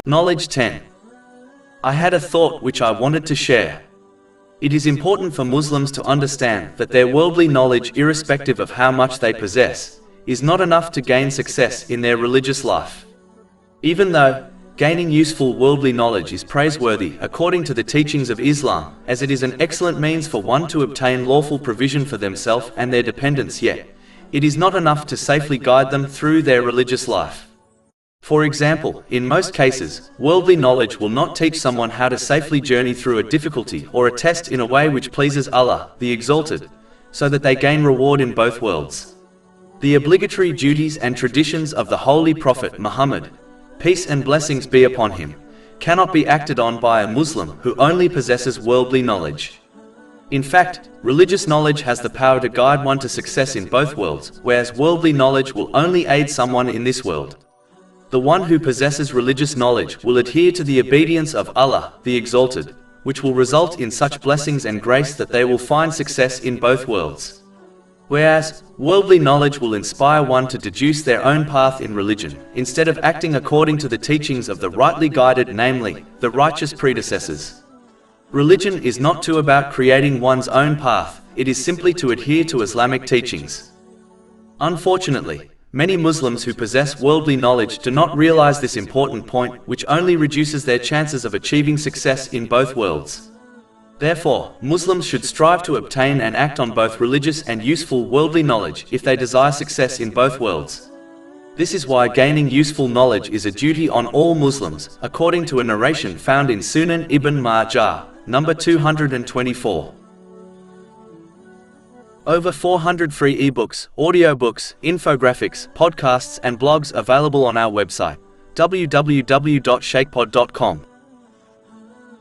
Knowledge 10. I had a thought which I wanted to share. It is important for Muslims to understand that their worldly knowledge, irrespective of how much they possess, is not enough to gain success in their religious life. Even though gaining useful worldly knowledge is praiseworthy according to the teachings of Islam, as it is an excellent means for one to obtain lawful provision for themselves and their dependents, yet it is not enough to safely guide them through their religious life. For example, in most cases, worldly knowledge will not teach someone how to safely journey through a difficulty or a test in a way which pleases Allah, the Exalted, so that they gain reward in both worlds. The obligatory duties and traditions of the Holy Prophet Muhammad, peace and blessings be upon him, cannot be acted on by a Muslim who only possesses worldly knowledge. In fact, religious knowledge has the power to guide one to success in both worlds, whereas worldly knowledge will only aid someone in this world. The one who possesses religious knowledge will adhere to the obedience of Allah, the Exalted, which will result in such blessings and grace that they will find success in both worlds. Whereas, worldly knowledge will inspire one to deduce their own path in religion, instead of acting according to the teachings of the rightly guided, namely, the righteous predecessors. Religion is not about creating one's own path, it is simply to adhere to Islamic teachings. Unfortunately, many Muslims who possess worldly knowledge do not realize this important point, which only reduces their chances of achieving success in both worlds. Therefore, Muslims should strive to obtain and act on both religious and useful worldly knowledge if they desire success in both worlds. This is why gaining useful knowledge is a duty on all Muslims, according to a narration found in Sunan Ibn Majah, number 224. Over 400 free ebooks, audiobooks, infographics, podcasts and blogs available on our website, www.shaykhpod.com.